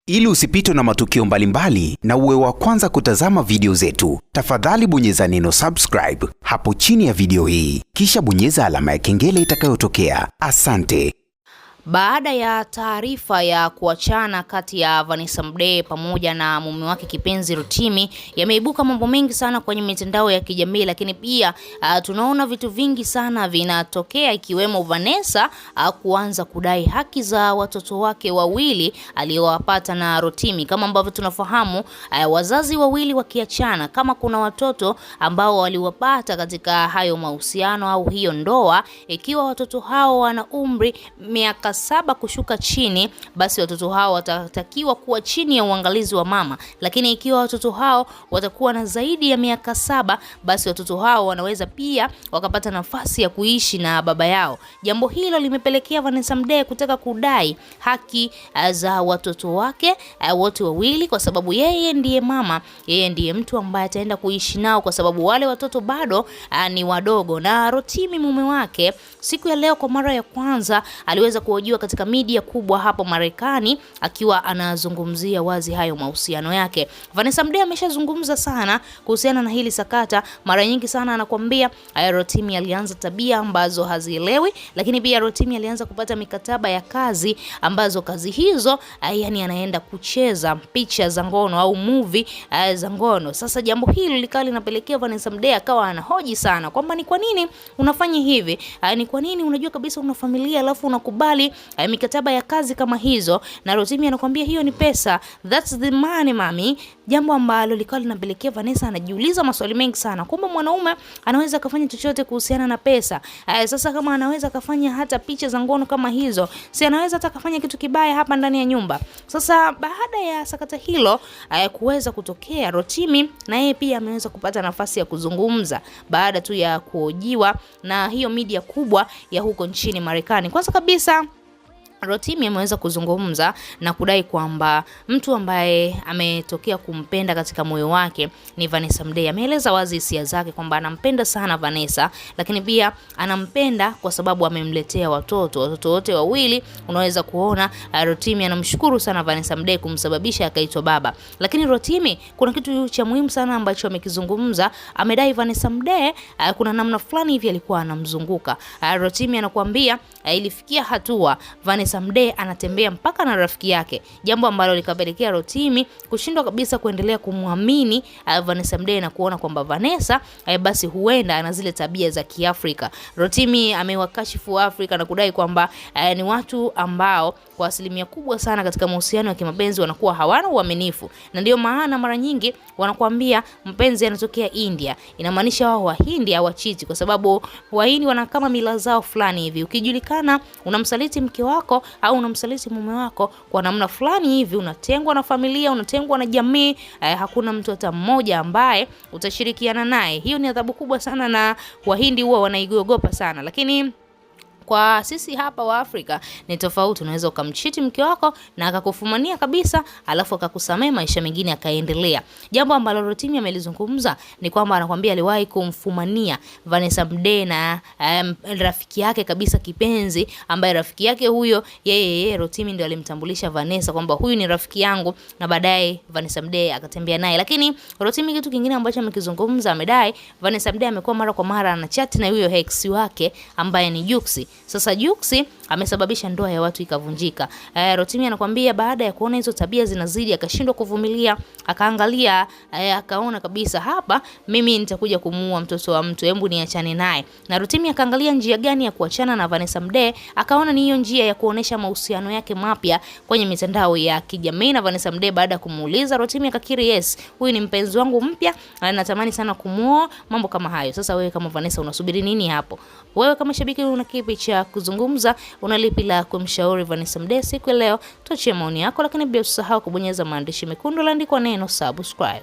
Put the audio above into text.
Ili usipitwe na matukio mbalimbali na uwe wa kwanza kutazama video zetu, tafadhali bonyeza neno subscribe hapo chini ya video hii, kisha bonyeza alama ya kengele itakayotokea. Asante. Baada ya taarifa ya kuachana kati ya Vanessa Mdee pamoja na mume wake kipenzi Rotimi, yameibuka mambo mengi sana kwenye mitandao ya kijamii, lakini pia tunaona vitu vingi sana vinatokea, ikiwemo Vanessa kuanza kudai haki za watoto wake wawili aliowapata na Rotimi. Kama ambavyo tunafahamu, wazazi wawili wakiachana, kama kuna watoto ambao waliwapata katika hayo mahusiano au hiyo ndoa, ikiwa watoto hao wana umri miaka 7 kushuka chini, basi watoto hao watatakiwa kuwa chini ya uangalizi wa mama. Lakini ikiwa watoto hao watakuwa na zaidi ya miaka 7, basi watoto hao wanaweza pia wakapata nafasi ya kuishi na baba yao. Jambo hilo limepelekea Vanessa Mdee kutaka kudai haki za watoto wake wote wawili, kwa sababu yeye ndiye mama, yeye ndiye mtu ambaye ataenda kuishi nao, kwa sababu wale watoto bado ni wadogo. Na Rotimi mume wake siku ya leo kwa mara ya kwanza aliweza kuhojiwa katika media kubwa hapo Marekani, akiwa anazungumzia wazi hayo mahusiano yake. Vanessa Mdee ameshazungumza sana kuhusiana na hili sakata. Mara nyingi sana anakuambia Rotimi alianza tabia ambazo hazielewi, lakini pia Rotimi alianza kupata mikataba ya kazi ambazo kazi hizo yani anaenda kucheza picha za ngono au movie za ngono. Sasa jambo hili likawa linapelekea Vanessa Mdee akawa anahoji sana kwamba ni kwa nini unafanya hivi? Ni kwa nini unajua kabisa una familia alafu unakubali mikataba ya kazi kama hizo? Na Rotimi anakuambia hiyo ni pesa, that's the money mami. Jambo ambalo likawa linapelekea Vanessa anajiuliza maswali mengi sana, kumbe mwanaume anaweza kufanya chochote kuhusiana na pesa. Sasa kama anaweza kufanya hata picha za ngono kama hizo, si anaweza hata kufanya kitu kibaya hapa ndani ya nyumba? Sasa baada ya sakata hilo kuweza kutokea, Rotimi na yeye pia ameweza kupata nafasi ya kuzungumza baada tu ya kuhojiwa na hiyo media kubwa ya huko nchini Marekani. Kwanza kabisa Rotimi ameweza kuzungumza na kudai kwamba mtu ambaye ametokea kumpenda katika moyo wake ni Vanessa Mdee. Ameeleza wazi hisia zake kwamba anampenda sana Vanessa, lakini pia anampenda kwa sababu amemletea watoto wote wawili. Unaweza kuona Rotimi anamshukuru sana Vanessa Mdee kumsababisha akaitwa baba. Lakini Rotimi kuna kitu cha muhimu sana ambacho amekizungumza. Amedai Vanessa Mdee kuna namna fulani hivi alikuwa anamzunguka. Rotimi anakuambia ilifikia hatua Vanessa Mdee anatembea mpaka na rafiki yake, jambo ambalo likapelekea Rotimi kushindwa kabisa kuendelea kumwamini Vanessa Mdee na kuona kwamba Vanessa basi huenda ana zile tabia za Kiafrika. Rotimi amewakashifu Afrika na kudai kwamba ni watu ambao kwa asilimia kubwa sana katika mahusiano ya kimapenzi wanakuwa hawana uaminifu, na ndio maana mara nyingi wanakuambia mpenzi anatokea India, inamaanisha wao Wahindi hawachiti, kwa sababu Wahindi wana kama mila zao fulani hivi. Ukijulikana unamsaliti mke wako au unamsaliti mume wako kwa namna fulani hivi, unatengwa na familia, unatengwa na jamii. Hakuna mtu hata mmoja ambaye utashirikiana naye. Hiyo ni adhabu kubwa sana, na Wahindi huwa wanaiogopa sana. Lakini kwa sisi hapa wa Afrika ni tofauti. Unaweza ukamchiti mke wako na akakufumania kabisa, alafu akakusamea, maisha mengine akaendelea. Jambo ambalo Rotimi amelizungumza ni kwamba anakuambia aliwahi kumfumania Vanessa Mdee na rafiki yake kabisa kipenzi, ambaye rafiki yake huyo yeye Rotimi ndio alimtambulisha Vanessa kwamba huyu ni rafiki yangu, na baadaye Vanessa Mdee akatembea naye. Lakini Rotimi kitu kingine ambacho amekizungumza, amedai Vanessa Mdee amekuwa mara kwa mara anachat na huyo ex wake ambaye ni Juksi. Sasa Juksi amesababisha ndoa ya watu ikavunjika. Rotimi anakuambia baada ya kuona hizo tabia zinazidi akashindwa kuvumilia, akaangalia akaona kabisa hapa mimi nitakuja kumuua mtoto wa mtu, hebu niachane naye. Na Rotimi akaangalia njia gani ya kuachana na Vanessa Mdee, akaona ni hiyo njia ya kuonesha mahusiano yake mapya kwenye mitandao ya kijamii. Na Vanessa Mdee baada ya kumuuliza, Rotimi akakiri, yes, huyu ni mpenzi wangu mpya na natamani sana kumuoa, mambo kama hayo. Sasa wewe kama Vanessa unasubiri nini hapo? Wewe kama shabiki una kipi cha kuzungumza? Unalipi la kumshauri Vanessa Mdee siku leo? Tuachie maoni yako, lakini bila usahau kubonyeza maandishi mekundu yaliyoandikwa neno subscribe.